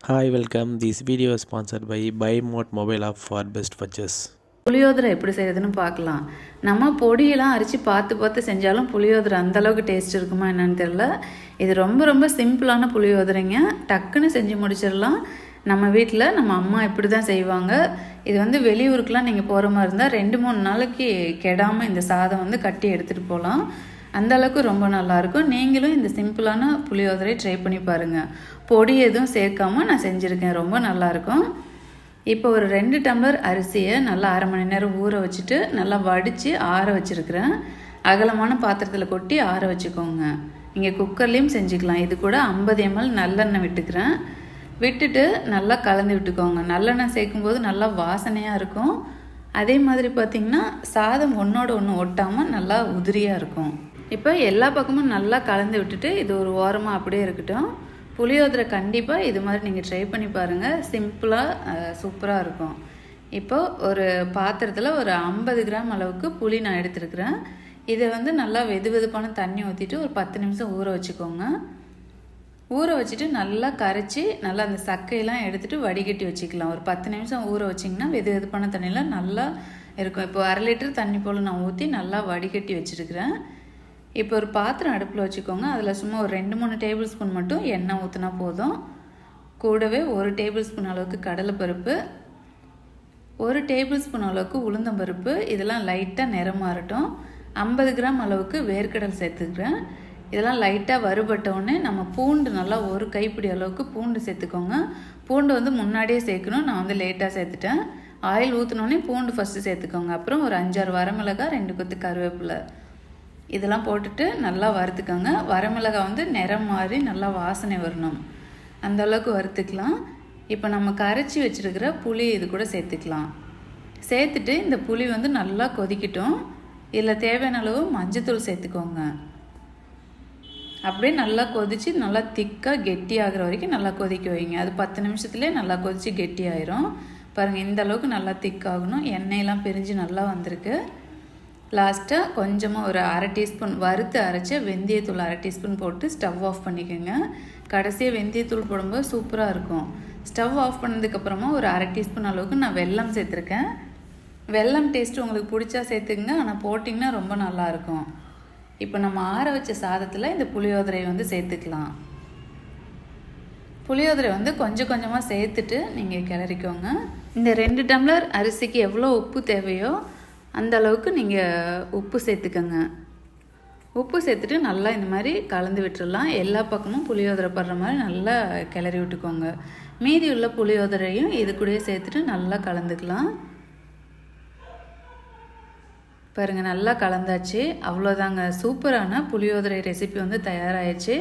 Hi, welcome. This video is sponsored by BuyMode mobile app for best purchase. புளியோதரை எப்படி செய்யறதுன்னு பார்க்கலாம். நம்ம பொடியெல்லாம் அரைச்சி பார்த்து செஞ்சாலும் புளியோதரை அந்தளவுக்கு டேஸ்ட் இருக்குமா என்னன்னு தெரியல. இது ரொம்ப சிம்பிளான புளியோதரைங்க. டக்குன்னு செஞ்சு முடிச்சிடலாம். நம்ம வீட்டில் நம்ம அம்மா இப்படி தான் செய்வாங்க. இது வந்து வெளியூருக்குலாம் நீங்கள் போகிற மாதிரி இருந்தால் 2-3 நாளைக்கு கெடாமல் இந்த சாதம் வந்து கட்டி எடுத்துகிட்டு போகலாம். அந்தளவுக்கு ரொம்ப நல்லாயிருக்கும். நீங்களும் இந்த சிம்பிளான புளியோதரை ட்ரை பண்ணி பாருங்கள். பொடி எதுவும் சேர்க்காமல் நான் செஞ்சுருக்கேன். ரொம்ப நல்லாயிருக்கும். இப்போ ஒரு 2 டம்ளர் அரிசியை நல்லா 1/2 மணி நேரம் ஊற வச்சுட்டு நல்லா வடித்து ஆற வச்சுருக்கிறேன். அகலமான பாத்திரத்தில் கொட்டி ஆற வச்சுக்கோங்க. நீங்கள் குக்கர்லேயும் செஞ்சுக்கலாம். இது கூட 50 ml நல்லெண்ணெய் விட்டுக்கிறேன். விட்டுட்டு நல்லா கலந்து விட்டுக்கோங்க. நல்லெண்ணெய் சேர்க்கும்போது நல்லா வாசனையாக இருக்கும். அதே மாதிரி பார்த்திங்கன்னா சாதம் ஒன்றோட ஒன்று ஒட்டாமல் நல்லா உதிரியாக இருக்கும். இப்போ எல்லா பக்கமும் நல்லா கலந்து விட்டுட்டு இது ஒரு ஓரமாக அப்படியே இருக்கட்டும். புளியோதரை கண்டிப்பாக இது மாதிரி நீங்கள் ட்ரை பண்ணி பாருங்கள். சிம்பிளாக சூப்பராக இருக்கும். இப்போது ஒரு பாத்திரத்தில் ஒரு 50 கிராம் அளவுக்கு புளி நான் எடுத்துருக்கிறேன். இதை வந்து நல்லா வெதுவெதுப்பான தண்ணி ஊற்றிட்டு ஒரு 10 நிமிஷம் ஊற வச்சுக்கோங்க. ஊற வச்சுட்டு நல்லா கரைச்சி நல்லா அந்த சக்கையெல்லாம் எடுத்துகிட்டு வடிகட்டி வச்சுக்கலாம். ஒரு 10 நிமிஷம் ஊற வச்சிங்கன்னா வெதுவெதுப்பான தண்ணியெலாம் நல்லா இருக்கும். இப்போ 1/2 லிட்டர் தண்ணி போல் நான் ஊற்றி நல்லா வடிகட்டி வச்சுருக்கிறேன். இப்போ ஒரு பாத்திரம் அடுப்பில் வச்சுக்கோங்க. அதில் சும்மா ஒரு 2-3 டேபிள் ஸ்பூன் மட்டும் எண்ணெய் ஊற்றினா போதும். கூடவே 1 டேபிள் ஸ்பூன் அளவுக்கு கடலைப்பருப்பு, 1 டேபிள் ஸ்பூன் அளவுக்கு உளுந்தம்பருப்பு, இதெல்லாம் லைட்டாக நிறம் மாறட்டும். 50 கிராம் அளவுக்கு வேர்க்கடல் சேர்த்துக்கிறேன். இதெல்லாம் லைட்டாக வறுபட்டவுடனே நம்ம பூண்டு நல்லா 1 கைப்பிடி அளவுக்கு பூண்டு சேர்த்துக்கோங்க. பூண்டு வந்து முன்னாடியே சேர்க்கணும். நான் வந்து லேட்டாக சேர்த்துட்டேன். ஆயில் ஊற்றினோடனே பூண்டு ஃபஸ்ட்டு சேர்த்துக்கோங்க. அப்புறம் ஒரு 5-6 வரமிளகாய், 2 கொத்து கருவேப்பிலை இதெல்லாம் போட்டுட்டு நல்லா வறுத்துக்கோங்க. வரமிளகாய் வந்து நிறம் மாறி நல்லா வாசனை வரணும். அந்த அளவுக்கு வறுத்துக்கலாம். இப்போ நம்ம கரைச்சி வச்சுருக்கிற புளி இது கூட சேர்த்துக்கலாம். சேர்த்துட்டு இந்த புளி வந்து நல்லா கொதிக்கட்டும். இதில் தேவையான அளவு மஞ்சத்தூள் சேர்த்துக்கோங்க. அப்படியே நல்லா கொதித்து நல்லா திக்காக கெட்டி ஆகிற வரைக்கும் நல்லா கொதிக்க வைங்க. அது 10 நிமிஷத்துலேயே நல்லா கொதித்து கெட்டி ஆயிரும். பாருங்கள், இந்த அளவுக்கு நல்லா திக்காகணும். எண்ணெயெல்லாம் பிரிஞ்சு நல்லா வந்திருக்கு. லாஸ்ட்டாக கொஞ்சமாக ஒரு 1/2 டீஸ்பூன் வறுத்து அரைச்ச வெந்தயத்தூள் 1/2 டீஸ்பூன் போட்டு ஸ்டவ் ஆஃப் பண்ணிக்கோங்க. கடைசியாக வெந்தயத்தூள் போடும்போது சூப்பராக இருக்கும். ஸ்டவ் ஆஃப் பண்ணதுக்கப்புறமா ஒரு 1/2 டீஸ்பூன் அளவுக்கு நான் வெல்லம் சேர்த்துருக்கேன். வெல்லம் டேஸ்ட்டு உங்களுக்கு பிடிச்சா சேர்த்துக்குங்க. ஆனால் போட்டிங்கன்னா ரொம்ப நல்லாயிருக்கும். இப்போ நம்ம ஆற வச்ச சாதத்தில் இந்த புளியோதரை வந்து சேர்த்துக்கலாம். புளியோதரை வந்து கொஞ்சமாக சேர்த்துட்டு நீங்கள் கிளறிக்கோங்க. இந்த 2 டம்ளர் அரிசிக்கு எவ்வளோ உப்பு தேவையோ அந்த அளவுக்கு நீங்கள் உப்பு சேர்த்துக்கோங்க. உப்பு சேர்த்துட்டு நல்லா இந்த மாதிரி கலந்து விட்டுடலாம். எல்லா பக்கமும் புளியோதரை படுற மாதிரி நல்லா கிளறி விட்டுக்கோங்க. மீதி உள்ள புளியோதரையும் இது கூடயே சேர்த்துட்டு நல்லா கலந்துக்கலாம். பாருங்கள், நல்லா கலந்தாச்சு. அவ்வளோதாங்க, சூப்பரான புளியோதரை ரெசிபி வந்து தயாராகிடுச்சு.